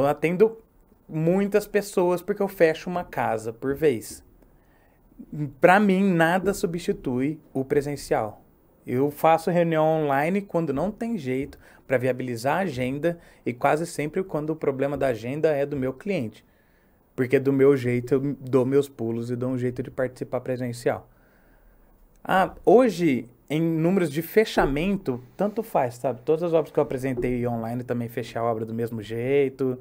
eu atendo muitas pessoas porque eu fecho uma casa por vez. Para mim, nada substitui o presencial. Eu faço reunião online quando não tem jeito para viabilizar a agenda e quase sempre quando o problema da agenda é do meu cliente. Porque do meu jeito eu dou meus pulos e dou um jeito de participar presencial. Hoje, em números de fechamento, tanto faz, sabe? Todas as obras que eu apresentei online também fechei a obra do mesmo jeito.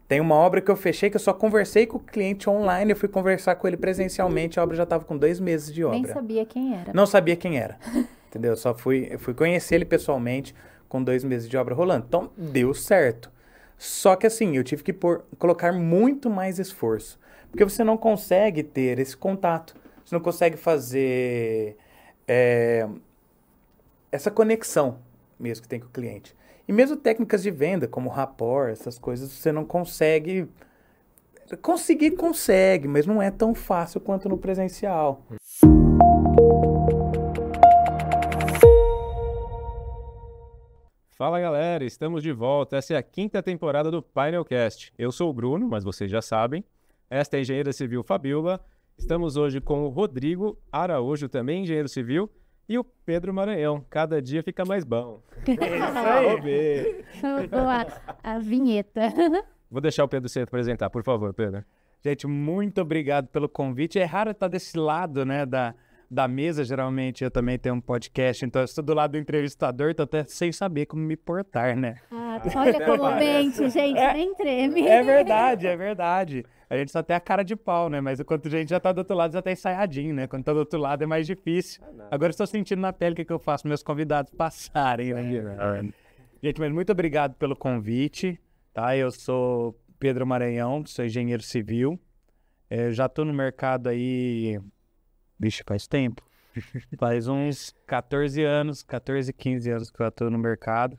Tem uma obra que eu fechei que eu só conversei com o cliente online, eu fui conversar com ele presencialmente, a obra já estava com 2 meses de obra. Nem sabia quem era. Não sabia quem era, entendeu? Eu fui conhecer ele pessoalmente com 2 meses de obra rolando. Então, deu certo. Só que assim, eu tive que colocar muito mais esforço. Porque você não consegue ter esse contato. Você não consegue fazer essa conexão mesmo que tem com o cliente. E mesmo técnicas de venda, como rapport, essas coisas, você não consegue... Consegue, mas não é tão fácil quanto no presencial. Fala galera, estamos de volta. Essa é a 5ª temporada do Painelcast. Eu sou o Bruno, mas vocês já sabem. Esta é a engenheira civil Fabiola. Estamos hoje com o Rodrigo Araújo, também engenheiro civil, e o Pedro Maranhão. Cada dia fica mais bom. É isso aí. A vinheta. Vou deixar o Pedro se apresentar, por favor, Pedro. Gente, muito obrigado pelo convite. É raro estar desse lado, né, da mesa. Geralmente eu também tenho um podcast, então eu estou do lado do entrevistador, tô até sem saber como me portar, né? Olha como mente, gente, nem treme. É verdade, é verdade. A gente só tem a cara de pau, né? Mas enquanto a gente já tá do outro lado, já tá ensaiadinho, né? Quando tá do outro lado é mais difícil. Agora eu estou sentindo na pele o que eu faço meus convidados passarem, né? Gente, mas muito obrigado pelo convite, tá? Eu sou Pedro Maranhão, sou engenheiro civil. Eu já tô no mercado aí... Bicho, faz tempo. Faz uns 14 anos, 14, 15 anos que eu atuo no mercado.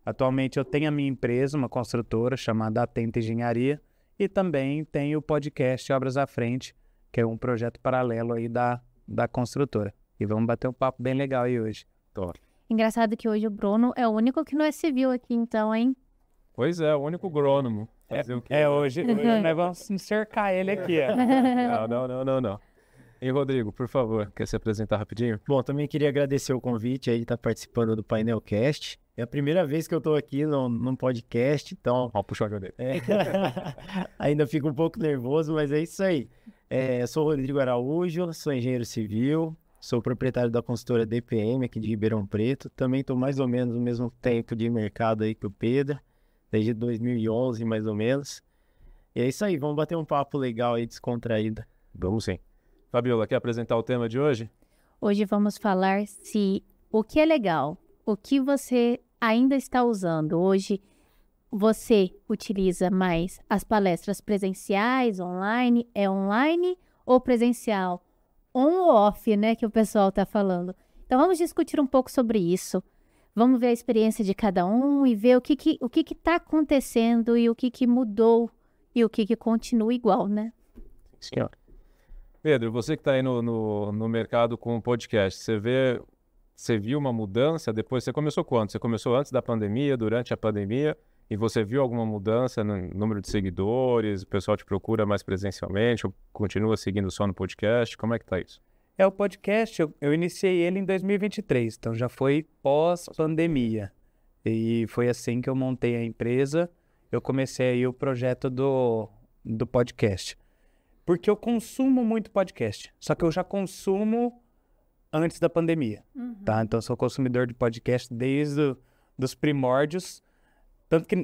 Atualmente eu tenho a minha empresa, uma construtora chamada Atenta Engenharia, e também tenho o podcast Obras à Frente, que é um projeto paralelo aí da construtora. E vamos bater um papo bem legal aí hoje. Engraçado que hoje o Bruno é o único que não é civil aqui, então, hein? Pois é, o único agrônomo. Hoje nós vamos cercar ele aqui, ó. Não. E Rodrigo, por favor, quer se apresentar rapidinho? Bom, também queria agradecer o convite aí de estar participando do Painelcast. É a primeira vez que eu estou aqui num podcast, então... Ó, puxou a orelha. Ainda fico um pouco nervoso, mas é isso aí. Eu sou o Rodrigo Araújo, sou engenheiro civil, sou proprietário da consultora DPM aqui de Ribeirão Preto. Também estou mais ou menos no mesmo tempo de mercado aí que o Pedro, desde 2011 mais ou menos. E é isso aí, vamos bater um papo legal aí, descontraído. Vamos sim. Fabiola, quer apresentar o tema de hoje? Hoje vamos falar se o que é legal, o que você ainda está usando. Hoje você utiliza mais as palestras presenciais, online, é online ou presencial? On ou off, né, que o pessoal está falando. Então vamos discutir um pouco sobre isso. Vamos ver a experiência de cada um e ver o que está acontecendo e o que mudou e o que continua igual, né? Senhor. Pedro, você que está aí no mercado com o podcast, você viu uma mudança depois? Você começou quando? Você começou antes da pandemia, durante a pandemia, e você viu alguma mudança no número de seguidores? O pessoal te procura mais presencialmente ou continua seguindo só no podcast? Como é que tá isso? O podcast, eu iniciei ele em 2023, então já foi pós-pandemia. E foi assim que eu montei a empresa, eu comecei aí o projeto do podcast. Porque eu consumo muito podcast, só que eu já consumo antes da pandemia, tá? Então eu sou consumidor de podcast desde os primórdios, tanto que,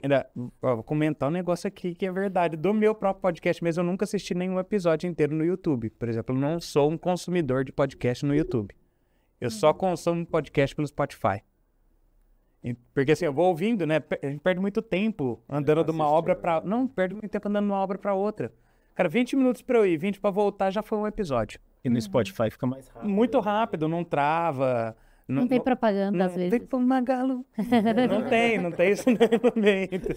vou comentar um negócio aqui que é verdade, do meu próprio podcast mesmo, eu nunca assisti nenhum episódio inteiro no YouTube. Por exemplo, eu não sou um consumidor de podcast no YouTube. Eu só consumo podcast pelo Spotify. Porque assim, eu vou ouvindo, né? A gente perde muito tempo andando de uma obra para... Não, perde muito tempo andando de uma obra para outra. Cara, 20 minutos para eu ir, 20 para voltar, já foi um episódio. E no Spotify fica mais rápido. Muito rápido, não trava. Não tem propaganda às vezes. Tem pro Magalu. Não tem isso no momento.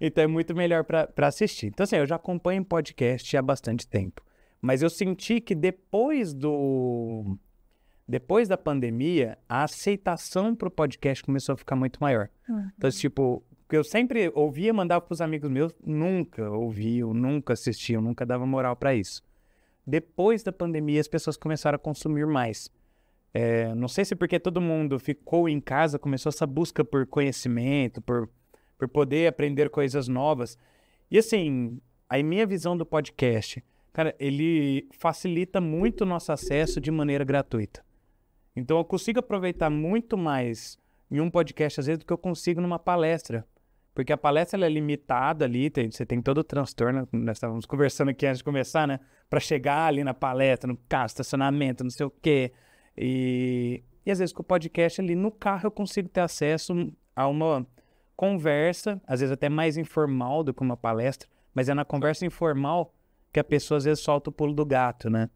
Então é muito melhor para assistir. Então assim, eu já acompanho podcast há bastante tempo. Mas eu senti que depois da pandemia, a aceitação pro podcast começou a ficar muito maior. Então, tipo, Porque eu sempre ouvia, mandava pros amigos meus, nunca ouviam, nunca assistiam, nunca dava moral para isso. Depois da pandemia, as pessoas começaram a consumir mais. Não sei se porque todo mundo ficou em casa, começou essa busca por conhecimento, por poder aprender coisas novas. E assim, a minha visão do podcast, cara, ele facilita muito o nosso acesso de maneira gratuita. Então eu consigo aproveitar muito mais em um podcast, às vezes, do que eu consigo numa palestra. Porque a palestra ela é limitada ali, você tem todo o transtorno, nós estávamos conversando aqui antes de começar, né? Para chegar ali na palestra, no carro, estacionamento, não sei o quê. E às vezes com o podcast ali no carro eu consigo ter acesso a uma conversa, às vezes até mais informal do que uma palestra, mas é na conversa informal que a pessoa às vezes solta o pulo do gato, né?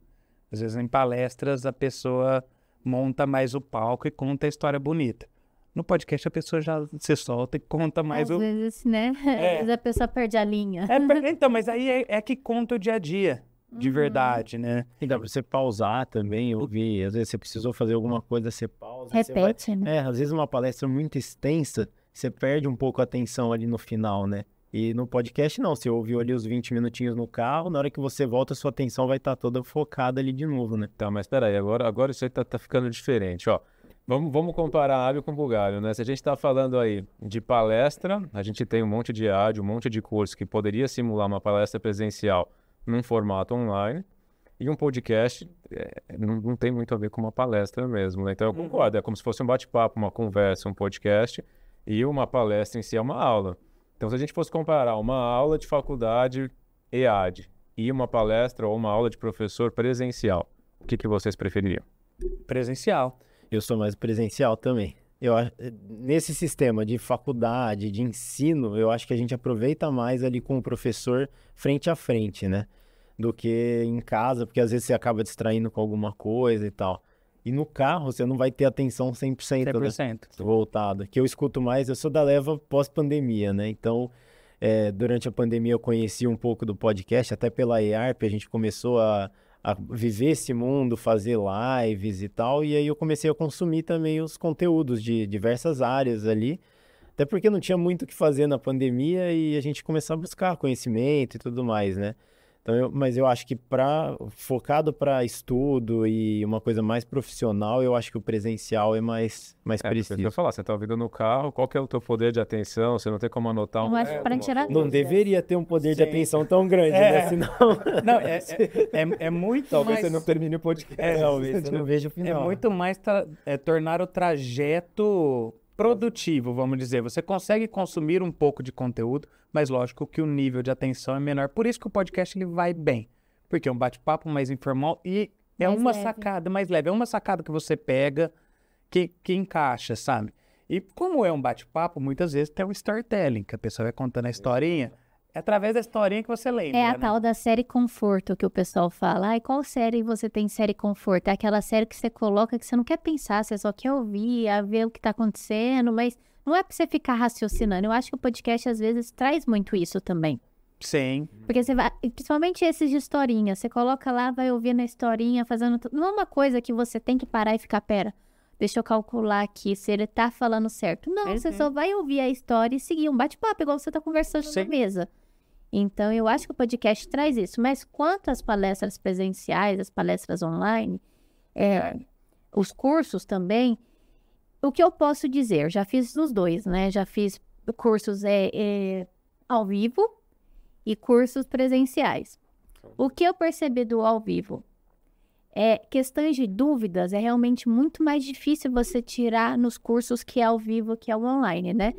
Às vezes em palestras a pessoa monta mais o palco e conta a história bonita. No podcast a pessoa já se solta e conta mais Às vezes, né? Às vezes a pessoa perde a linha. Então, mas aí é que conta o dia a dia, de verdade, né? E dá pra você pausar também, ouvir. Às vezes você precisou fazer alguma coisa, você pausa. Repete, né? Às vezes uma palestra muito extensa, você perde um pouco a atenção ali no final, né? E no podcast não, você ouviu ali os 20 minutinhos no carro, na hora que você volta, sua atenção vai estar toda focada ali de novo, né? Tá, mas peraí, agora isso aí tá ficando diferente, ó. Vamos comparar alho com bugalho, né? Se a gente está falando aí de palestra, a gente tem um monte de áudio, um monte de curso que poderia simular uma palestra presencial num formato online, e um podcast não tem muito a ver com uma palestra mesmo, né? Então eu concordo, é como se fosse um bate-papo, uma conversa, um podcast, e uma palestra em si é uma aula. Então se a gente fosse comparar uma aula de faculdade EAD e uma palestra ou uma aula de professor presencial, o que vocês prefeririam? Presencial. Eu sou mais presencial também. Nesse sistema de faculdade, de ensino, eu acho que a gente aproveita mais ali com o professor frente a frente, né? Do que em casa, porque às vezes você acaba distraindo com alguma coisa e tal. E no carro você não vai ter atenção 100%, 100%. voltada. Que eu escuto mais, eu sou da leva pós-pandemia, né? Então, durante a pandemia eu conheci um pouco do podcast, até pela EARP a gente começou a viver esse mundo, fazer lives e tal, e aí eu comecei a consumir também os conteúdos de diversas áreas ali, até porque não tinha muito o que fazer na pandemia e a gente começou a buscar conhecimento e tudo mais, né? Então, mas eu acho que focado para estudo e uma coisa mais profissional, eu acho que o presencial é mais preciso. Eu falar, você está ouvindo no carro, qual que é o teu poder de atenção? Você não tem como anotar Eu acho que para tirar Não deveria ter um poder de atenção tão grande, né? Senão... Não, é muito Talvez mais... você não termine o podcast. Talvez você não veja o final. É muito mais tornar o trajeto produtivo, vamos dizer. Você consegue consumir um pouco de conteúdo, mas lógico que o nível de atenção é menor. Por isso que o podcast ele vai bem. Porque é um bate-papo mais informal e é Mais uma leve. sacada mais leve. É uma sacada que você pega que encaixa, sabe? E como é um bate-papo, muitas vezes tem um storytelling, que a pessoa vai contando a historinha. É através da historinha que você lembra, É a né? tal da série conforto que o pessoal fala. Ai, qual série você tem série conforto? É aquela série que você coloca que você não quer pensar, você só quer ouvir, ver o que tá acontecendo, mas não é pra você ficar raciocinando. Eu acho que o podcast, às vezes, traz muito isso também. Sim. Porque você vai, principalmente esses de historinha, você coloca lá, vai ouvindo a historinha, fazendo tudo. Não é uma coisa que você tem que parar e ficar, pera, deixa eu calcular aqui se ele tá falando certo. Não, você só vai ouvir a história e seguir um bate-papo, igual você tá conversando Sim. na mesa. Então, eu acho que o podcast traz isso. Mas quanto às palestras presenciais, as palestras online, os cursos também, o que eu posso dizer? Eu já fiz os dois, né? Já fiz cursos ao vivo e cursos presenciais. O que eu percebi do ao vivo? Questões de dúvidas é realmente muito mais difícil você tirar nos cursos que é ao vivo, que é o online, né?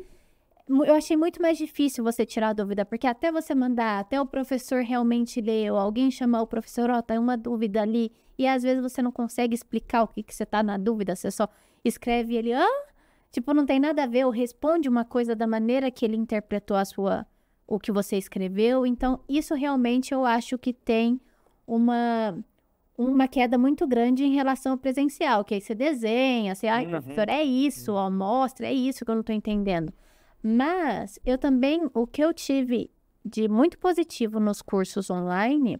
Eu achei muito mais difícil você tirar a dúvida, porque até você mandar, até o professor realmente ler, ou alguém chamar o professor, tá uma dúvida ali, e às vezes você não consegue explicar o que você tá na dúvida, você só escreve ele, tipo, não tem nada a ver, ou responde uma coisa da maneira que ele interpretou o que você escreveu. Então, isso realmente eu acho que tem uma queda muito grande em relação ao presencial, que aí você desenha, você, professor, é isso, ó, mostra, é isso que eu não tô entendendo. Mas eu também, o que eu tive de muito positivo nos cursos online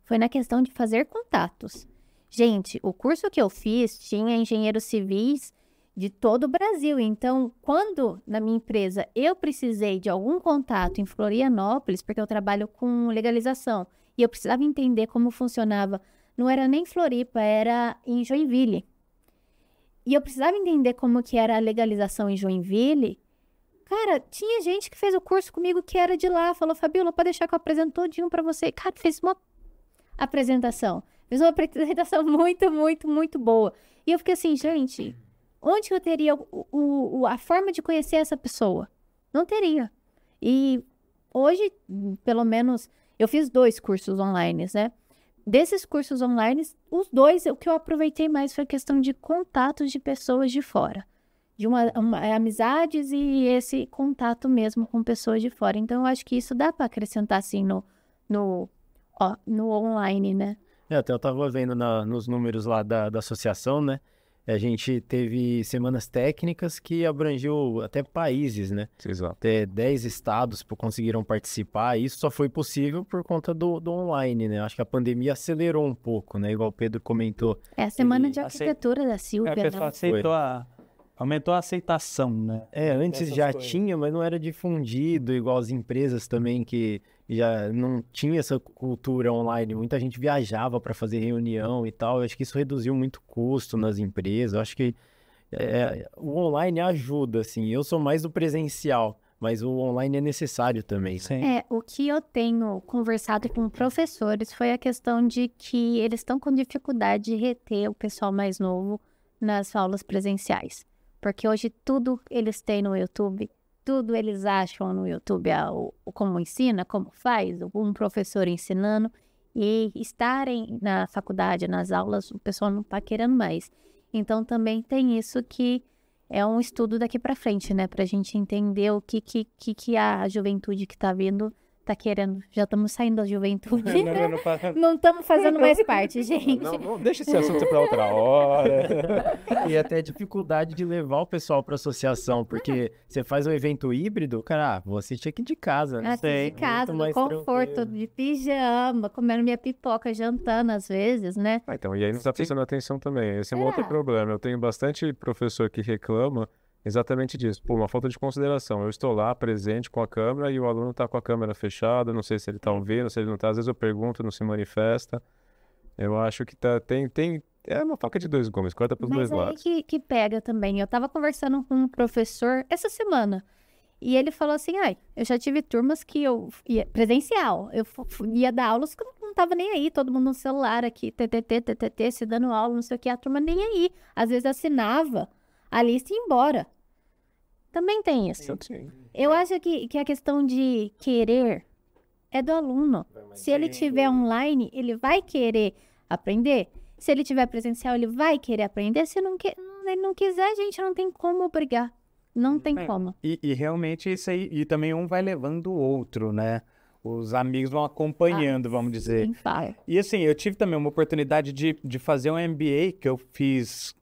foi na questão de fazer contatos. Gente, o curso que eu fiz tinha engenheiros civis de todo o Brasil. Então, quando na minha empresa eu precisei de algum contato em Florianópolis, porque eu trabalho com legalização, e eu precisava entender como funcionava, não era nem Floripa, era em Joinville. E eu precisava entender como que era a legalização em Joinville. Cara, tinha gente que fez o curso comigo que era de lá, falou, Fabiola, pode deixar que eu apresento todinho pra você. Cara, fez uma apresentação. Fez uma apresentação muito, muito, muito boa. E eu fiquei assim, gente, onde que eu teria a forma de conhecer essa pessoa? Não teria. E hoje, pelo menos, eu fiz 2 cursos online, né? Desses cursos online, os 2, o que eu aproveitei mais foi a questão de contatos de pessoas de fora. De amizades e esse contato mesmo com pessoas de fora. Então, eu acho que isso dá para acrescentar, assim, no online, né? Até eu tava vendo nos números lá da associação, né? A gente teve semanas técnicas que abrangiu até países, né? Exato. Até 10 estados conseguiram participar. Isso só foi possível por conta do online, né? Acho que a pandemia acelerou um pouco, né? Igual o Pedro comentou. É a semana de arquitetura da Silvia, A pessoa né? aceitou aumentou a aceitação, né? Antes Dessas já coisas. tinha, mas não era difundido, igual as empresas também que já não tinha essa cultura online. Muita gente viajava para fazer reunião e tal. Eu acho que isso reduziu muito o custo nas empresas. Eu acho que o online ajuda, assim. Eu sou mais do presencial, mas o online é necessário também. Sim. O que eu tenho conversado com professores foi a questão de que eles estão com dificuldade de reter o pessoal mais novo nas aulas presenciais. Porque hoje tudo eles têm no YouTube, tudo eles acham no YouTube, como ensina, como faz, um professor ensinando, e estarem na faculdade, nas aulas, o pessoal não está querendo mais. Então também tem isso que é um estudo daqui para frente, né? Para a gente entender o que a juventude que está vindo está querendo. Já estamos saindo da juventude. Não estamos fazendo mais parte, gente. Não, deixa esse assunto para outra hora. E até dificuldade de levar o pessoal para associação, porque você faz um evento híbrido, cara, vou assistir aqui de casa, né? Assistir de casa, Muito no mais conforto, tranquilo. de pijama, comendo minha pipoca, jantando às vezes, né? Então, e aí não está prestando atenção também. Esse é um outro Será? problema. Eu tenho bastante professor que reclama exatamente disso. Pô, uma falta de consideração. Eu estou lá presente com a câmera e o aluno está com a câmera fechada, não sei se ele está ouvindo, se ele não está. Às vezes eu pergunto, não se manifesta. Eu acho que é uma faca de 2 gumes, corta para os dois Mas aí lados. que pega também. Eu tava conversando com um professor essa semana. E ele falou assim, eu já tive turmas que eu ia presencial. Eu ia dar aulas que eu não tava nem aí. Todo mundo no celular aqui, TTT, se dando aula, não sei o que. A turma nem aí. Às vezes assinava a lista e ia embora. Também tem isso. Sim. Eu acho que a questão de querer é do aluno. Se ele tiver online, ele vai querer aprender. Se ele tiver presencial, ele vai querer aprender. Se ele não quiser, gente, não tem como obrigar. Não tem como. E realmente isso aí, e também um vai levando o outro, né? Os amigos vão acompanhando, vamos dizer. Sim, vai. E assim, eu tive também uma oportunidade de fazer um MBA, que eu fiz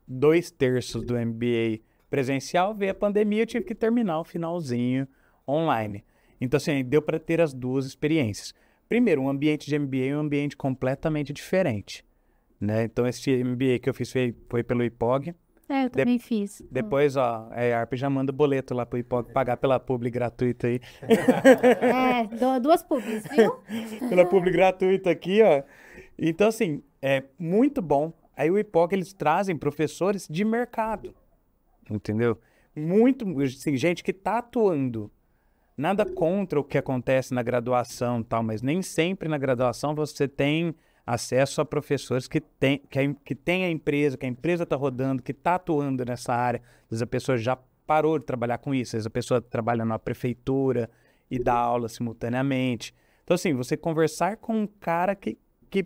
2/3 do MBA presencial, veio a pandemia, eu tive que terminar o finalzinho online. Então, assim, deu para ter as duas experiências. Primeiro, um ambiente de MBA é um ambiente completamente diferente, né? Então, esse MBA que eu fiz foi pelo IPOG. Eu também fiz. Depois, ó, a ARP já manda boleto lá pro IPOG pagar pela publi gratuita aí. Duas pubs, viu? Pela publi gratuita aqui, ó. Então, assim, é muito bom. Aí o IPOG, eles trazem professores de mercado, entendeu? Muito, assim, gente que tá atuando. Nada contra o que acontece na graduação e tal, mas nem sempre na graduação você tem acesso a professores que tem a empresa, que a empresa está rodando, que está atuando nessa área. Às vezes a pessoa já parou de trabalhar com isso, às vezes a pessoa trabalha na prefeitura e dá aula simultaneamente. Então, assim, você conversar com um cara que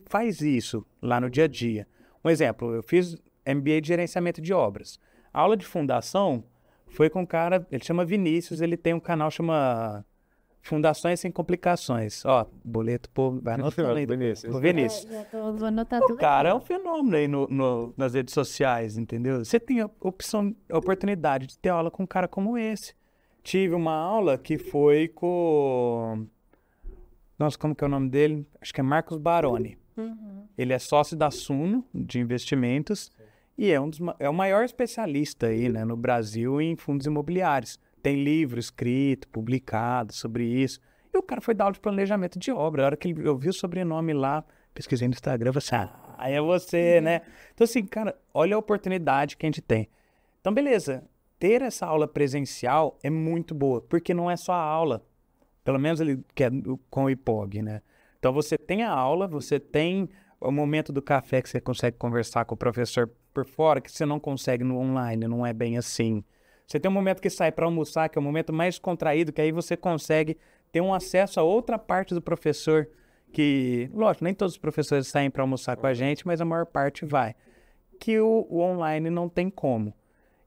faz isso lá no dia a dia. Um exemplo, eu fiz MBA de gerenciamento de obras. A aula de fundação foi com um cara, ele chama Vinícius, ele tem um canal que chama Fundações Sem Complicações. Ó, boleto, pô, vai anotando aí. Vinícius. Ô, Vinícius. Vou anotar O tudo cara é um aqui. fenômeno aí nas redes sociais, entendeu? Você tem a oportunidade de ter aula com um cara como esse. Tive uma aula que foi com... Nossa, como que é o nome dele? Acho que é Marcos Baroni. Ele é sócio da Suno, de investimentos, E é o maior especialista aí, né, no Brasil em fundos imobiliários. Tem livro escrito, publicado sobre isso. E o cara foi dar aula de planejamento de obra. A hora que eu vi o sobrenome lá, pesquisei no Instagram, eu falei assim, aí é você, né? Então assim, cara, olha a oportunidade que a gente tem. Então beleza, ter essa aula presencial é muito boa, porque não é só a aula. Pelo menos ele quer com o IPOG, né? Então você tem a aula, você tem o momento do café que você consegue conversar com o professor por fora, que você não consegue no online, não é bem assim. Você tem um momento que sai para almoçar, que é o momento mais contraído, que aí você consegue ter um acesso a outra parte do professor, que, lógico, nem todos os professores saem para almoçar com a gente, mas a maior parte vai. Que o online não tem como.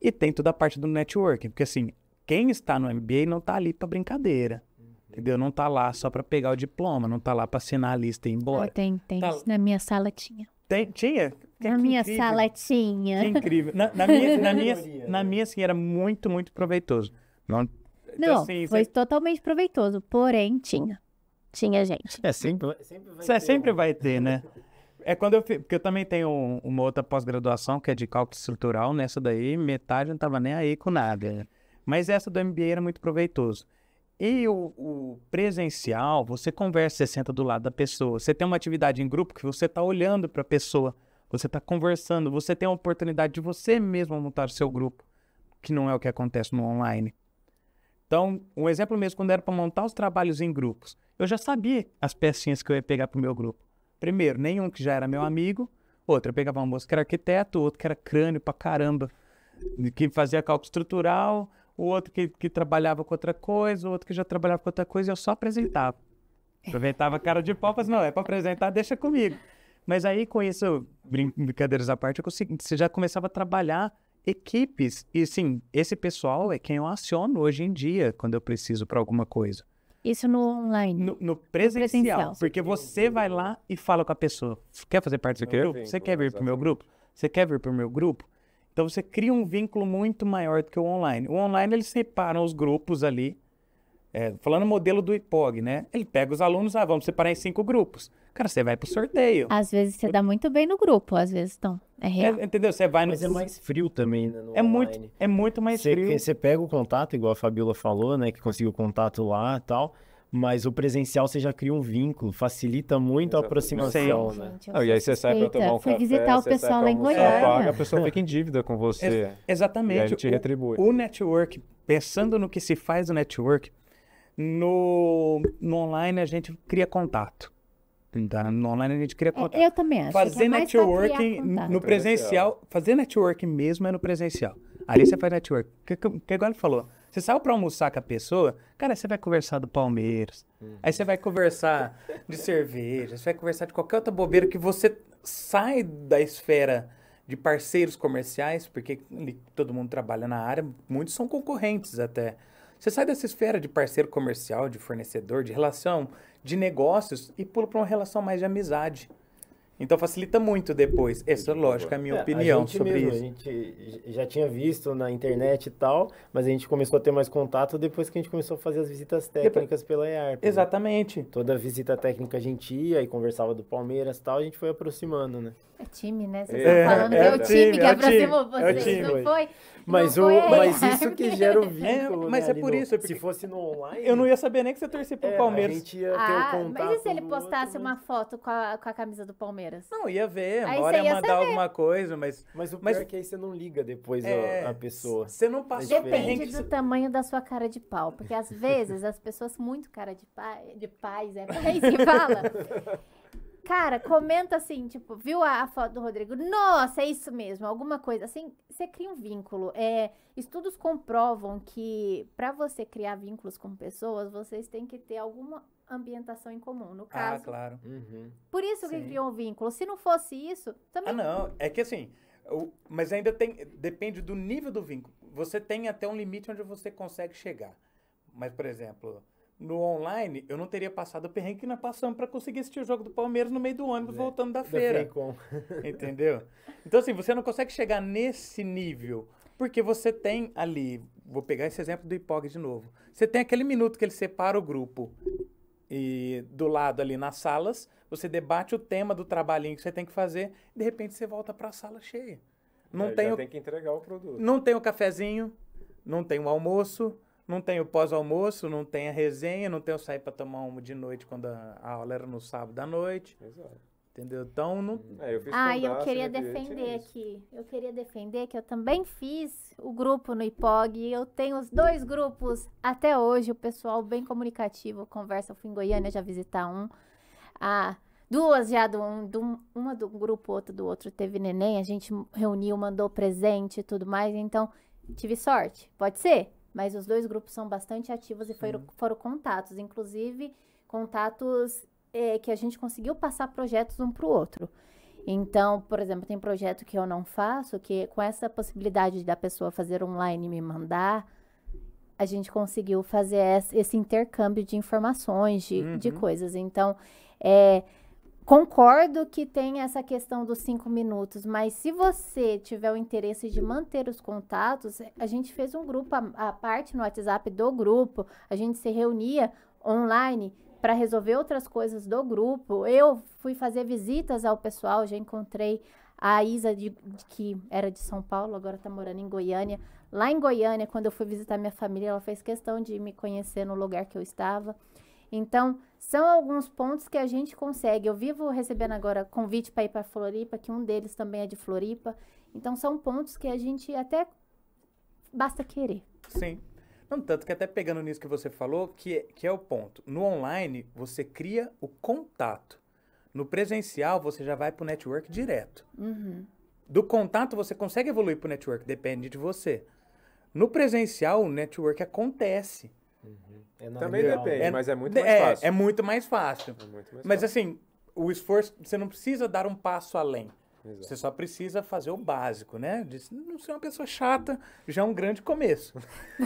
E tem toda a parte do networking, porque assim, quem está no MBA não está ali para brincadeira. Entendeu? Não tá lá só para pegar o diploma, não tá lá para assinar a lista e ir embora. Tem. Tá. Na minha sala tinha. Tinha? Na minha sala tinha. Que incrível. Na minha, assim, era muito, muito proveitoso. Então, Não, assim, foi totalmente proveitoso, porém tinha. Tinha gente. Sempre vai ter, né? É porque eu também tenho uma outra pós-graduação que é de cálculo estrutural. Nessa daí, metade não tava nem aí com nada. Mas essa do MBA era muito proveitoso. E o presencial, você conversa, você senta do lado da pessoa. Você tem uma atividade em grupo que você está olhando para a pessoa. Você está conversando. Você tem a oportunidade de você mesmo montar o seu grupo, que não é o que acontece no online. Então, um exemplo mesmo, quando era para montar os trabalhos em grupos, eu já sabia as pecinhas que eu ia pegar para o meu grupo. Primeiro, nenhum que já era meu amigo. Outro, eu pegava um moço que era arquiteto, outro que era crânio pra caramba, que fazia cálculo estrutural, o outro que trabalhava com outra coisa, o outro que já trabalhava com outra coisa, e eu só apresentava. Aproveitava a cara de pau, mas não, é para apresentar, deixa comigo. Mas aí, com isso, brincadeiras à parte, você já começava a trabalhar equipes. E, sim, esse pessoal é quem eu aciono hoje em dia, quando eu preciso para alguma coisa. Isso no online? No presencial. Porque você vai lá e fala com a pessoa. Quer fazer parte do meu grupo? Você quer vir para o meu grupo? Você quer vir para o meu grupo? Então, você cria um vínculo muito maior do que o online. O online, eles separam os grupos ali. Falando modelo do IPOG, né? Ele pega os alunos, vamos separar em 5 grupos. Cara, você vai pro sorteio. Às vezes você dá muito bem no grupo, às vezes não. É real. Entendeu? Você vai no... Mas é mais frio também, né, no online. É muito mais frio. Você pega o contato, igual a Fabiola falou, né? Que conseguiu o contato lá e tal. Mas o presencial você já cria um vínculo, facilita muito a aproximação, né? Gente, E aí você sai pra tomar um Fui café, visitar o você pessoal sai lá em pra almoçar, Goiânia. paga, a pessoa fica em dívida com você. Exatamente. E aí te retribui. O network, pensando no que se faz no network, no online a gente cria contato. Tá? No online a gente cria contato. Eu também acho. Fazer que é mais pra criar networking contato. no presencial, fazer networking mesmo é no presencial. Ali você faz network. Que igual ele falou, você saiu pra almoçar com a pessoa, cara, você vai conversar do Palmeiras, aí você vai conversar de cerveja, você vai conversar de qualquer outra bobeira que você sai da esfera de parceiros comerciais, porque todo mundo trabalha na área, muitos são concorrentes até. Você sai dessa esfera de parceiro comercial, de fornecedor, de relação de negócios e pula para uma relação mais de amizade. Então facilita muito depois. Essa, lógico, é a minha opinião sobre isso. A gente já tinha visto na internet e tal, mas a gente começou a ter mais contato depois que a gente começou a fazer as visitas técnicas pela EARP. Exatamente. Né? Toda visita técnica a gente ia e conversava do Palmeiras e tal, a gente foi aproximando, né? É time, né? Vocês estão falando que é o time que aproximou vocês, não foi? Mas isso que gera o vínculo, mas né, é por isso. Se fosse no online... Eu não ia saber nem que você torcia pro Palmeiras. A gente ia ter o contato. Mas e se ele postasse uma foto com a camisa do Palmeiras? Não, ia ver. Aí Uma hora ia mandar saber. alguma coisa, mas o pior é que aí você não liga depois a pessoa. Você não passa Depende do tamanho da sua cara de pau. Porque às vezes as pessoas muito cara de paz, é paz que fala... Cara, comenta assim, tipo, viu a foto do Rodrigo? Nossa, é isso mesmo, alguma coisa. Assim, você cria um vínculo. Estudos comprovam que para você criar vínculos com pessoas, vocês têm que ter alguma ambientação em comum. No caso, claro. Por isso que criou um vínculo. Se não fosse isso, também... não, é que assim, mas ainda depende do nível do vínculo. Você tem até um limite onde você consegue chegar. Mas, por exemplo... No online, eu não teria passado o perrengue que nós passamos para conseguir assistir o jogo do Palmeiras no meio do ônibus, voltando da feira. Entendeu? Então, assim, você não consegue chegar nesse nível, porque você tem ali, vou pegar esse exemplo do IPOG de novo, você tem aquele minuto que ele separa o grupo e do lado ali nas salas, você debate o tema do trabalhinho que você tem que fazer, e de repente você volta para a sala cheia. Não Já tem tem que entregar o produto. não tem o cafezinho, não tem o almoço, não tem o pós-almoço, não tem a resenha, não tem o sair para tomar uma de noite quando a aula era no sábado à noite. Exato. Entendeu? Então, não... Eu fiz Eu Fundaça, queria Reviente, defender é isso. aqui. Eu queria defender que eu também fiz o grupo no IPOG. Eu tenho os 2 grupos até hoje. O pessoal bem comunicativo, conversa. Eu fui em Goiânia já visitar um. Duas já uma do grupo, outra do outro teve neném. A gente reuniu, mandou presente e tudo mais. Então, tive sorte. Pode ser. Mas os 2 grupos são bastante ativos e foram contatos. Inclusive, contatos... que a gente conseguiu passar projetos um para o outro. Então, por exemplo, tem projeto que eu não faço, que com essa possibilidade da pessoa fazer online e me mandar, a gente conseguiu fazer esse intercâmbio de informações, de coisas. Então, concordo que tem essa questão dos 5 minutos, mas se você tiver o interesse de manter os contatos, a gente fez um grupo, a parte no WhatsApp do grupo, a gente se reunia online para resolver outras coisas do grupo. Eu fui fazer visitas ao pessoal, já encontrei a Isa, que era de São Paulo, agora está morando em Goiânia. Lá em Goiânia, quando eu fui visitar minha família, ela fez questão de me conhecer no lugar que eu estava. Então, são alguns pontos que a gente consegue. Eu vivo recebendo agora convite para ir para Floripa, que um deles também é de Floripa. Então, são pontos que a gente até basta querer. Sim. Não, tanto que até pegando nisso que você falou, que é o ponto. No online, você cria o contato. No presencial, você já vai pro network direto. Do contato, você consegue evoluir pro network, depende de você. No presencial, o network acontece. Também real. depende, mas é muito mais fácil. É muito mais fácil. É muito mais Mas fácil. assim, o esforço, você não precisa dar um passo além. Exato. Você só precisa fazer o básico, né? De não ser uma pessoa chata, já é um grande começo.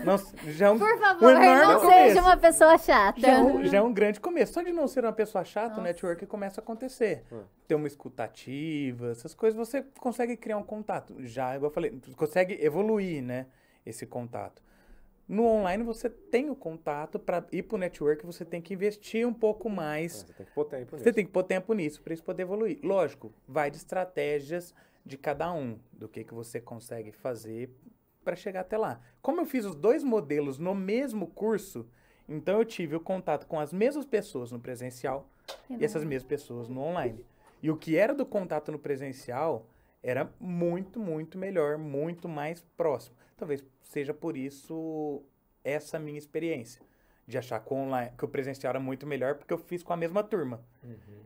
Não, já é um, Por um favor, enorme não começo. seja uma pessoa chata. Já é um grande começo. Só de não ser uma pessoa chata, o network começa a acontecer. Ter uma escutativa, essas coisas, você consegue criar um contato. Já, igual eu falei, consegue evoluir, né? Esse contato. No online, você tem o contato. Para ir para o network, você tem que investir um pouco mais. Você tem que pôr tempo nisso. Você tem que pôr tempo nisso para isso poder evoluir. Lógico, vai de estratégias de cada um, do que você consegue fazer para chegar até lá. Como eu fiz os 2 modelos no mesmo curso, então eu tive o contato com as mesmas pessoas no presencial e essas mesmas pessoas no online. E o que era do contato no presencial era muito, muito melhor, muito mais próximo. Talvez seja por isso essa minha experiência. De achar que o presencial era muito melhor, porque eu fiz com a mesma turma.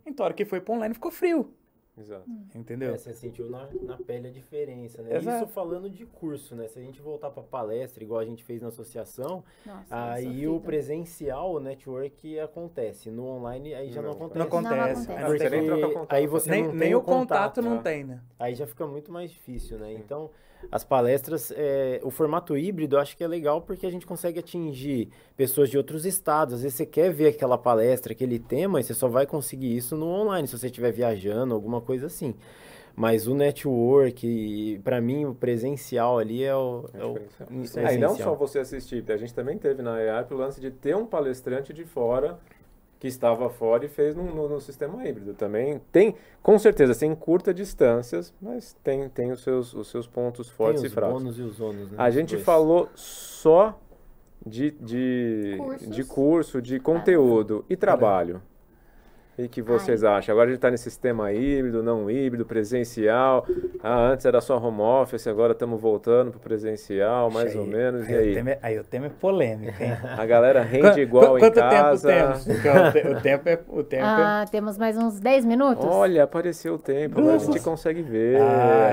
Então, a hora que foi para online, ficou frio. Exato. Entendeu? Você sentiu na pele a diferença, né? Exato. Isso falando de curso, né? Se a gente voltar para palestra, igual a gente fez na associação, Nossa, aí o presencial, o network acontece. No online, aí já não acontece. Não acontece. Não Aí Você nem troca contato. Aí você não tem nem o contato não né? tem, né? Aí já fica muito mais difícil, né? Então, as palestras, o formato híbrido, eu acho que é legal porque a gente consegue atingir pessoas de outros estados. Às vezes você quer ver aquela palestra, aquele tema, e você só vai conseguir isso no online, se você estiver viajando, alguma coisa assim. Mas o network, para mim, o presencial ali é o diferencial. E não só você assistir, a gente também teve na EAP o lance de ter um palestrante de fora que estava fora e fez no sistema híbrido também. Tem, com certeza, tem curta distâncias, mas tem os seus pontos fortes e fracos. Os bônus e os ônus, né? A gente falou só de curso, de conteúdo e trabalho. E o que vocês acham? Agora a gente está nesse sistema híbrido, não híbrido, presencial. Antes era só home office, agora estamos voltando para o presencial, mais ou menos. E aí? Aí o tema é polêmico, hein? A galera rende igual em casa. Quanto tempo temos? O tempo temos mais uns 10 minutos? Olha, apareceu o tempo, agora a gente consegue ver.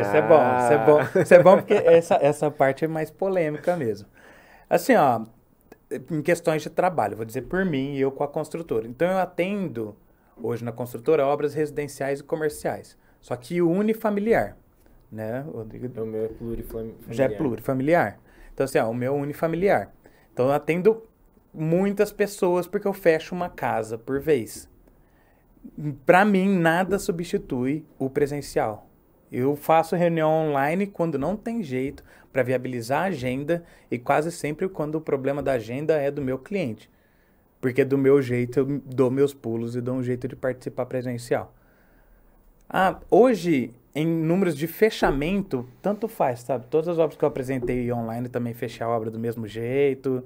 Isso é bom, isso é bom. Isso é bom porque essa parte é mais polêmica mesmo. Assim, ó, em questões de trabalho, vou dizer por mim e eu com a construtora. Então eu atendo hoje na construtora obras residenciais e comerciais, só que unifamiliar, né? O meu é plurifamiliar. Já é plurifamiliar. Então assim, o meu é unifamiliar. Então eu atendo muitas pessoas porque eu fecho uma casa por vez. Para mim, nada substitui o presencial. Eu faço reunião online quando não tem jeito para viabilizar a agenda e quase sempre quando o problema da agenda é do meu cliente. Porque do meu jeito eu dou meus pulos e dou um jeito de participar presencial. Hoje em números de fechamento, tanto faz, sabe? Todas as obras que eu apresentei online também fechei a obra do mesmo jeito.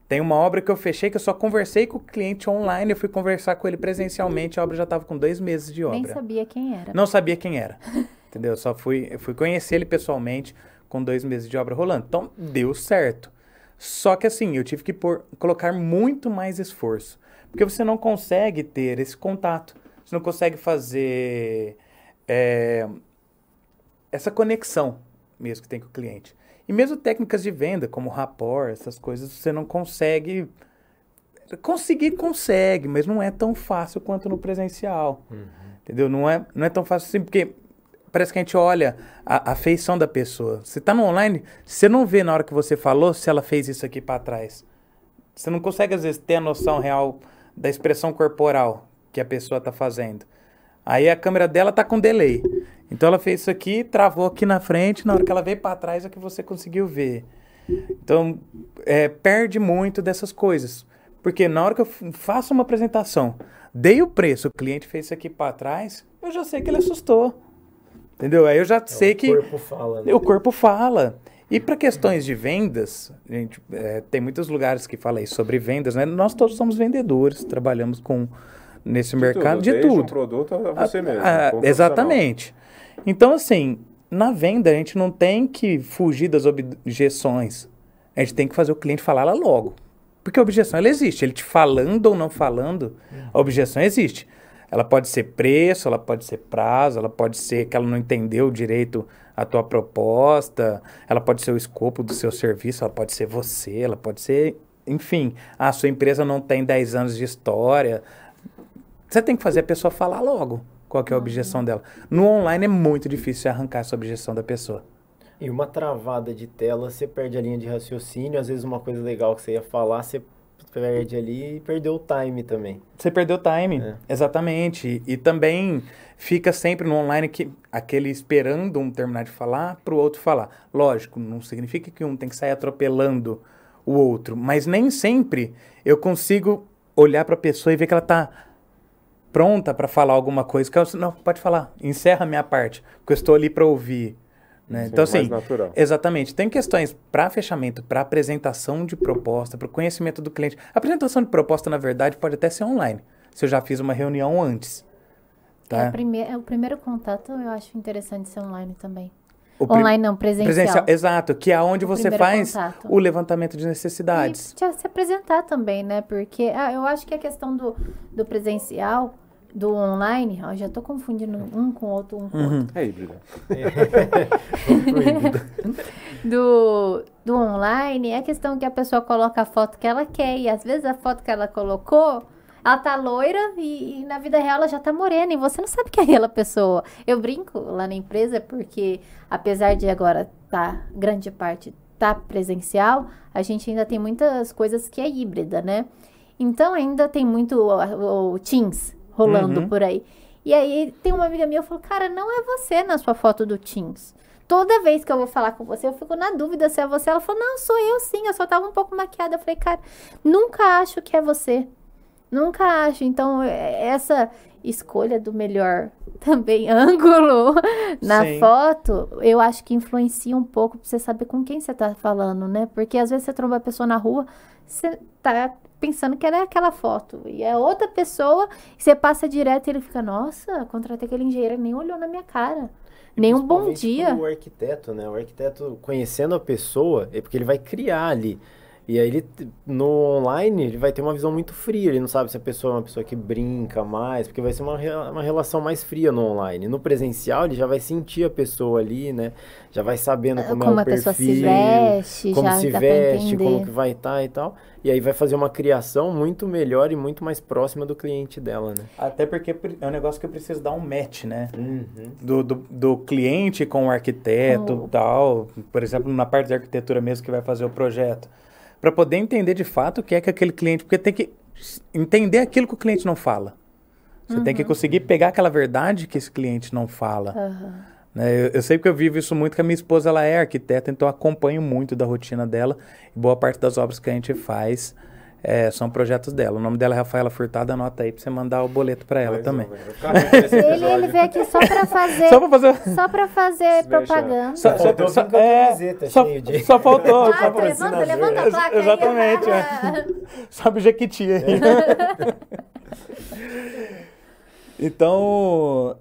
Tem uma obra que eu fechei que eu só conversei com o cliente online, eu fui conversar com ele presencialmente, a obra já estava com 2 meses de obra. Nem sabia quem era. Não sabia quem era, entendeu? Eu fui conhecer ele pessoalmente com 2 meses de obra rolando. Então, deu certo. Só que assim, eu tive que colocar muito mais esforço. Porque você não consegue ter esse contato. Você não consegue fazer essa conexão mesmo que tem com o cliente. E mesmo técnicas de venda, como rapport, essas coisas, você não consegue... Consegue, mas não é tão fácil quanto no presencial. Entendeu? Não é tão fácil assim, porque parece que a gente olha a feição da pessoa. Você tá no online, você não vê na hora que você falou se ela fez isso aqui para trás. Você não consegue, às vezes, ter a noção real da expressão corporal que a pessoa tá fazendo. Aí a câmera dela tá com delay. Então ela fez isso aqui, travou aqui na frente, na hora que ela veio para trás é que você conseguiu ver. Então, perde muito dessas coisas. Porque na hora que eu faço uma apresentação, dei o preço, o cliente fez isso aqui para trás, eu já sei que ele assustou. Entendeu? Aí eu já sei que... O corpo fala, né? O corpo fala. E para questões de vendas, gente, tem muitos lugares que falam isso sobre vendas, né? Nós todos somos vendedores, trabalhamos nesse mercado de desde tudo. um produto a você mesmo. como Exatamente. Então, assim, na venda a gente não tem que fugir das objeções. A gente tem que fazer o cliente falar ela logo. Porque a objeção, ela existe. Ele te falando ou não falando, a objeção existe. Ela pode ser preço, ela pode ser prazo, ela pode ser que ela não entendeu direito a tua proposta, ela pode ser o escopo do seu serviço, ela pode ser você, ela pode ser... Enfim, a sua empresa não tem 10 anos de história. Você tem que fazer a pessoa falar logo qual que é a objeção dela. No online é muito difícil arrancar essa objeção da pessoa. E uma travada de tela, você perde a linha de raciocínio. Às vezes uma coisa legal que você ia falar, você perde ali e perdeu o time também. Você perdeu o time, exatamente. E também fica sempre no online aquele esperando um terminar de falar para o outro falar. Lógico, não significa que um tem que sair atropelando o outro, mas nem sempre eu consigo olhar para a pessoa e ver que ela está pronta para falar alguma coisa. Não, pode falar, encerra a minha parte, porque eu estou ali para ouvir. Né? Então, assim, exatamente. Tem questões para fechamento, para apresentação de proposta, para o conhecimento do cliente. A apresentação de proposta, na verdade, pode até ser online, se eu já fiz uma reunião antes. Tá? O primeiro contato eu acho interessante ser online também. Online não, presencial. Exato, que é onde você faz contato. O levantamento de necessidades. E se apresentar também, né? Porque eu acho que a questão do presencial, do online, eu já tô confundindo um com o outro, É híbrido. do online é a questão que a pessoa coloca a foto que ela quer, e às vezes a foto que ela colocou, ela tá loira e na vida real ela já tá morena, e você não sabe que é aquela pessoa. Eu brinco lá na empresa porque, apesar de agora grande parte tá presencial, a gente ainda tem muitas coisas que é híbrida, né? Então ainda tem muito o Teams rolando por aí. E aí tem uma amiga minha, eu falo, cara, não é você na sua foto do Teams. Toda vez que eu vou falar com você, eu fico na dúvida se é você. Ela falou, não, sou eu sim, eu só tava um pouco maquiada. Eu falei, cara, nunca acho que é você. Nunca acho. Então, essa escolha do melhor também ângulo na foto, eu acho que influencia um pouco pra você saber com quem você tá falando, né? Porque às vezes você tromba a pessoa na rua, você tá pensando que era aquela foto, e é outra pessoa, você passa direto e ele fica, nossa, contratei aquele engenheiro, nem olhou na minha cara, nem um bom dia. O arquiteto, né? O arquiteto conhecendo a pessoa, é porque ele vai criar ali. E aí ele, no online, ele vai ter uma visão muito fria, ele não sabe se a pessoa é uma pessoa que brinca mais, porque vai ser uma relação mais fria no online. No presencial, ele já vai sentir a pessoa ali, né? Já vai sabendo como é o perfil, a pessoa se veste, como já se dá pra veste, entender. como que vai estar e tal. E aí vai fazer uma criação muito melhor e muito mais próxima do cliente dela, né? Até porque é um negócio que eu preciso dar um match, né? Do cliente com o arquiteto e tal. Por exemplo, na parte da arquitetura mesmo que vai fazer o projeto. Para poder entender de fato o que é que aquele cliente... Porque tem que entender aquilo que o cliente não fala. Você tem que conseguir pegar aquela verdade que esse cliente não fala. Né? Eu sei que eu vivo isso muito, que a minha esposa ela é arquiteta, então eu acompanho muito da rotina dela. E boa parte das obras que a gente faz são projetos dela. O nome dela é Rafaela Furtado, anota aí pra você mandar o boleto pra ela também. Ele veio aqui só pra fazer, só pra fazer propaganda. Só faltou vir com a camiseta cheia de... Só faltou. Levanta a placa Exatamente. aí. Sabe o Jequiti aí. Então,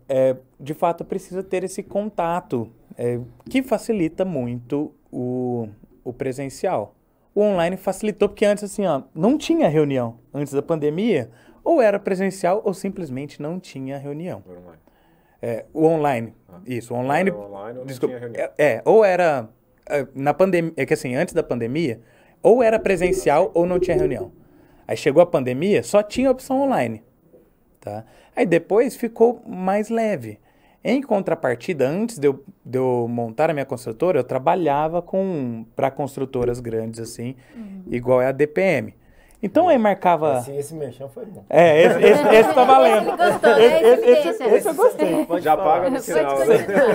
de fato, precisa ter esse contato que facilita muito o presencial. O online facilitou porque antes, assim, ó, não tinha reunião. Antes da pandemia, ou era presencial ou simplesmente não tinha reunião. O online. Isso, o online... Era online ou não desculpa, tinha reunião. ou era... na pandemia, que assim, antes da pandemia, ou era presencial ou não tinha reunião. Aí chegou a pandemia, só tinha opção online. Tá? Aí depois ficou mais leve. Em contrapartida, antes de eu montar a minha construtora, eu trabalhava para construtoras grandes, assim, igual é a DPM. Então aí marcava... Esse merchan foi bom. Esse tá valendo. Ele gostou, Esse eu gostei. Já paga no final.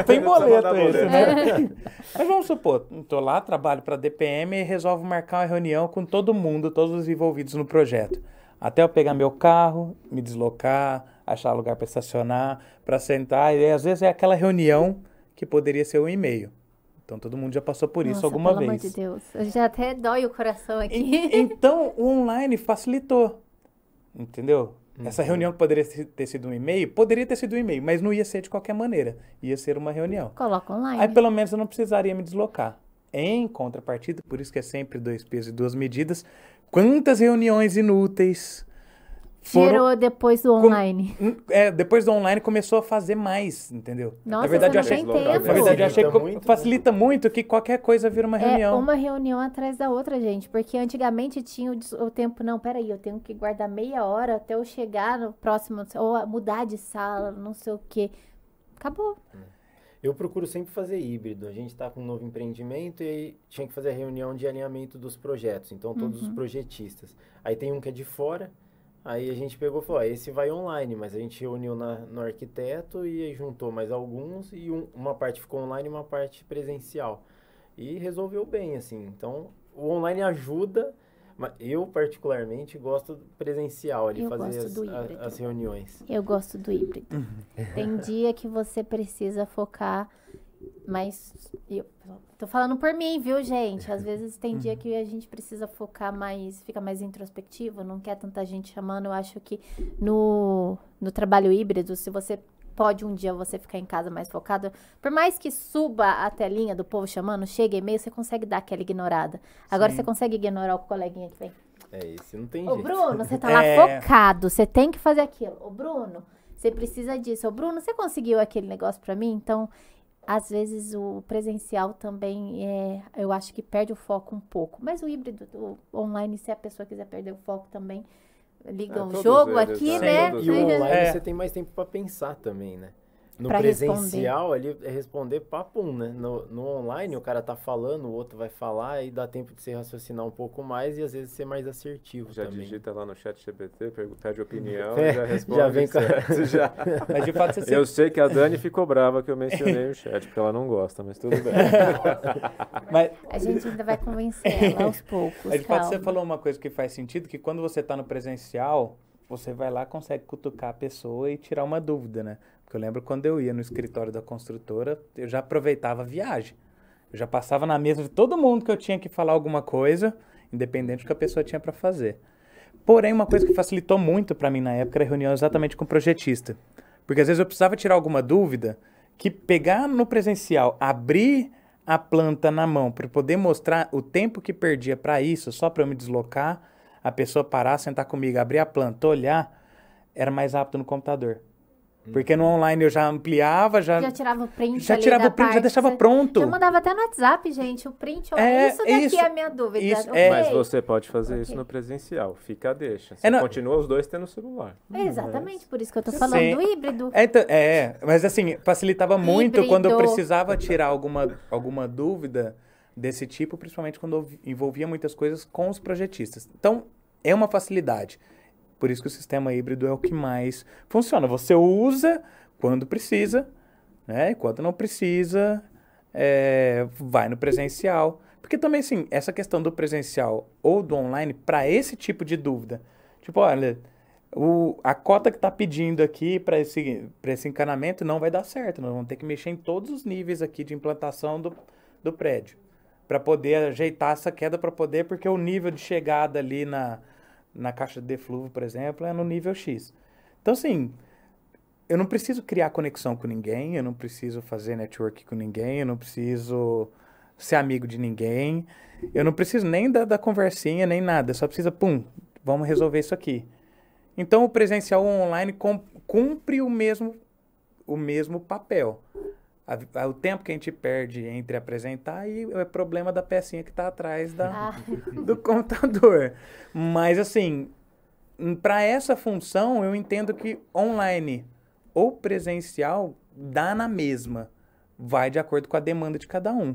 Tem boleto esse, boleto. né? Mas vamos supor, tô lá, trabalho para a DPM e resolvo marcar uma reunião com todo mundo, todos os envolvidos no projeto. Até eu pegar meu carro, me deslocar, achar lugar para estacionar, para sentar. E às vezes é aquela reunião que poderia ser um e-mail. Então todo mundo já passou por isso alguma pelo vez. amor de Deus. Eu já até dói o coração aqui. Então o online facilitou. Entendeu? Essa reunião que poderia ter sido um e-mail, poderia ter sido um e-mail, mas não ia ser de qualquer maneira. Ia ser uma reunião. Coloca online. Aí pelo menos eu não precisaria me deslocar. Em contrapartida, por isso que é sempre 2 pesos e 2 medidas, quantas reuniões inúteis Gerou depois do online. Depois do online começou a fazer mais, entendeu? Nossa, na verdade, você não tem tempo. Na verdade, eu achei que Facilita facilita muito que qualquer coisa vira uma reunião. É uma reunião atrás da outra, gente. Porque antigamente tinha o tempo, não, peraí, eu tenho que guardar meia hora até eu chegar no próximo, ou mudar de sala, não sei o quê. Acabou. Eu procuro sempre fazer híbrido. A gente está com um novo empreendimento e aí tinha que fazer a reunião de alinhamento dos projetos. Então, todos os projetistas. Aí tem um que é de fora, aí a gente pegou e falou, esse vai online, mas a gente reuniu no arquiteto e aí juntou mais alguns e uma parte ficou online e uma parte presencial. E resolveu bem, assim. Então, o online ajuda, mas eu particularmente gosto do presencial, ali fazer as reuniões. Eu gosto do híbrido. Tem dia que você precisa focar, mas eu tô falando por mim, viu, gente? Às vezes tem dia que a gente precisa focar mais, fica mais introspectivo, não quer tanta gente chamando. Eu acho que no trabalho híbrido, se você pode um dia você ficar em casa mais focado, por mais que suba a telinha do povo chamando, chega e-mail, você consegue dar aquela ignorada. Agora você consegue ignorar o coleguinha que vem. Esse não tem Ô, jeito. Bruno, você tá lá focado, você tem que fazer aquilo. Ô, Bruno, você precisa disso. Ô, Bruno, você conseguiu aquele negócio pra mim? Então, às vezes o presencial também eu acho que perde o foco um pouco. Mas o híbrido, o online, se a pessoa quiser perder o foco também, liga um jogo eles, aqui, né? né? E o online você tem mais tempo para pensar também, né? No Pra presencial, ali é responder papum, né? No online, o cara tá falando, o outro vai falar, e dá tempo de você raciocinar um pouco mais e às vezes ser mais assertivo Já também. digita lá no chat GPT, pede opinião, já responde. Já vem com... já. Mas de fato você Eu sei que a Dani ficou brava que eu mencionei o chat, porque ela não gosta, mas tudo bem. Mas, A gente ainda vai convencer ela aos poucos, de fato você calma. falou uma coisa que faz sentido, que quando você tá no presencial, você vai lá, consegue cutucar a pessoa e tirar uma dúvida, né? Porque eu lembro quando eu ia no escritório da construtora, eu já aproveitava a viagem. Eu já passava na mesa de todo mundo que eu tinha que falar alguma coisa, independente do que a pessoa tinha para fazer. Porém, uma coisa que facilitou muito para mim na época era a reunião exatamente com o projetista. Porque às vezes eu precisava tirar alguma dúvida, que pegar no presencial, abrir a planta na mão para poder mostrar o tempo que perdia para isso, só para eu me deslocar, a pessoa parar, sentar comigo, abrir a planta, olhar, era mais rápido no computador. Porque no online eu já ampliava, já tirava o print já ali tirava da o print, já parte, deixava você- pronto. Já mandava até no WhatsApp, gente, o print. Olha, isso daqui é a minha dúvida. isso, ok? Mas você pode fazer Ok. isso no presencial, fica a deixa. Você não- continua os dois tendo celular. Exatamente, por isso que eu tô falando Sim. do híbrido. Mas assim, facilitava muito Híbrido. quando eu precisava tirar alguma dúvida desse tipo, principalmente quando eu envolvia muitas coisas com os projetistas. Então, é uma facilidade. Por isso que o sistema híbrido é o que mais funciona. Você usa quando precisa, né? E quando não precisa, vai no presencial. Porque também, assim, essa questão do presencial ou do online, para esse tipo de dúvida, tipo, olha, a cota que tá pedindo aqui para esse encanamento não vai dar certo, nós vamos ter que mexer em todos os níveis aqui de implantação do prédio, para poder ajeitar essa queda, porque o nível de chegada ali na caixa de defluvo, por exemplo, é no nível X. Então, assim, eu não preciso criar conexão com ninguém, eu não preciso fazer network com ninguém, eu não preciso ser amigo de ninguém, eu não preciso nem da conversinha, nem nada, só precisa, vamos resolver isso aqui. Então, o presencial ou online cumpre o mesmo papel. O tempo que a gente perde entre apresentar e é problema da pecinha que está atrás do computador. Mas, assim, para essa função, eu entendo que online ou presencial dá na mesma. Vai de acordo com a demanda de cada um.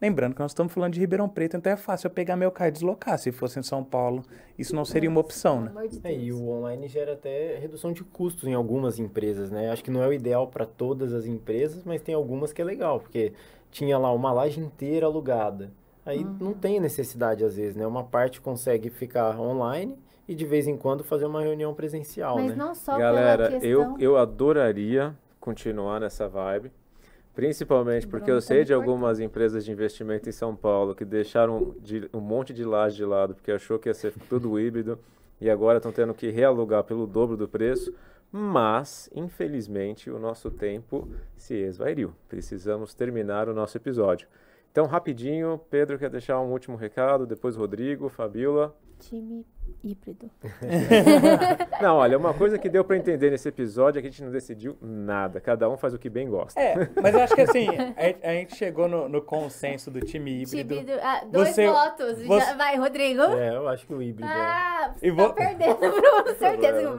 Lembrando que nós estamos falando de Ribeirão Preto, então é fácil eu pegar meu carro e deslocar. Se fosse em São Paulo, isso não seria uma opção, né? E o online gera até redução de custos em algumas empresas, né? Acho que não é o ideal para todas as empresas, mas tem algumas que é legal, porque tinha lá uma laje inteira alugada. Aí não tem necessidade, às vezes, né? Uma parte consegue ficar online e de vez em quando fazer uma reunião presencial, Mas né? não só Galera, pela questão... eu adoraria continuar nessa vibe. Principalmente porque eu sei de algumas empresas de investimento em São Paulo que deixaram um monte de laje de lado porque achou que ia ser tudo híbrido e agora estão tendo que realugar pelo dobro do preço, mas, infelizmente, o nosso tempo se esvairiu. Precisamos terminar o nosso episódio. Então, rapidinho, Pedro quer deixar um último recado, depois Rodrigo, Fabíola. Time híbrido. Não, olha, uma coisa que deu para entender nesse episódio é que a gente não decidiu nada. Cada um faz o que bem gosta. Mas eu acho que assim, a gente chegou no consenso do time híbrido. Dois votos. Já vai, Rodrigo. Eu acho que o híbrido tá perdendo, com certeza.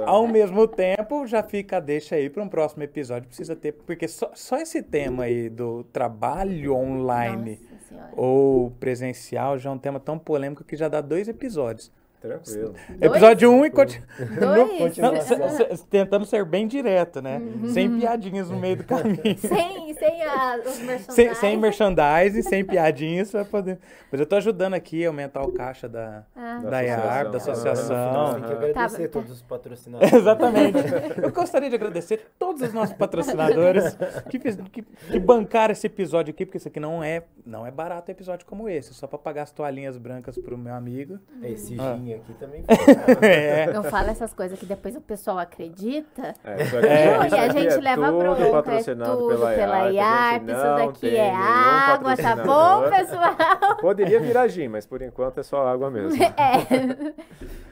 Ao mesmo tempo, já fica a deixa aí para um próximo episódio. Precisa ter, porque só esse tema aí do trabalho online ou presencial já é um tema tão polêmico que já dá 2 episódios. Tranquilo. Episódio 1 e Dois? tentando ser bem direto, né? Sem piadinhas no meio do caminho. Os merchandising. Sem merchandising, sem piadinhas, pra poder... Mas eu tô ajudando aqui a aumentar o caixa da IARP, da associação. Tem que agradecer todos os patrocinadores. Exatamente. Eu gostaria de agradecer todos os nossos patrocinadores que bancaram esse episódio aqui, porque isso aqui não é barato episódio como esse, só pra pagar as toalhinhas brancas pro meu amigo. Esse gin aqui também Não fala essas coisas que depois o pessoal acredita. E a gente leva bronca, patrocinado pela IARP, isso daqui é água, tá bom, pessoal? Poderia virar gin, mas por enquanto é só água mesmo.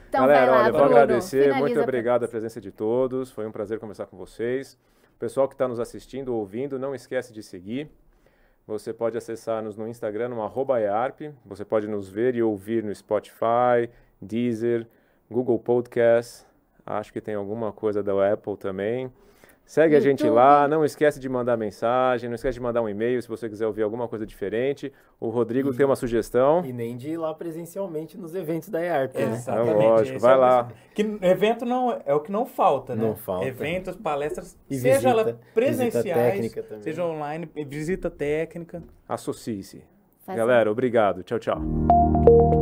Então, galera, vai lá, olha, vou Bruno, agradecer, muito obrigado a presença de todos, foi um prazer conversar com vocês. O pessoal que está nos assistindo, ouvindo, não esquece de seguir. Você pode acessar-nos no Instagram, no @IARP. Você pode nos ver e ouvir no Spotify, Deezer, Google Podcast. Acho que tem alguma coisa da Apple também. Segue a gente lá, não esquece de mandar mensagem, não esquece de mandar um e-mail se você quiser ouvir alguma coisa diferente. O Rodrigo tem uma sugestão. E nem de ir lá presencialmente nos eventos da IARP, né? Exatamente. Então, lógico, vai lá. Que evento não é o que não falta, né? Não falta. Eventos, palestras, E seja ela visita presenciais, técnica também. seja online, visita técnica. Associe-se. Galera, obrigado. Tchau, tchau.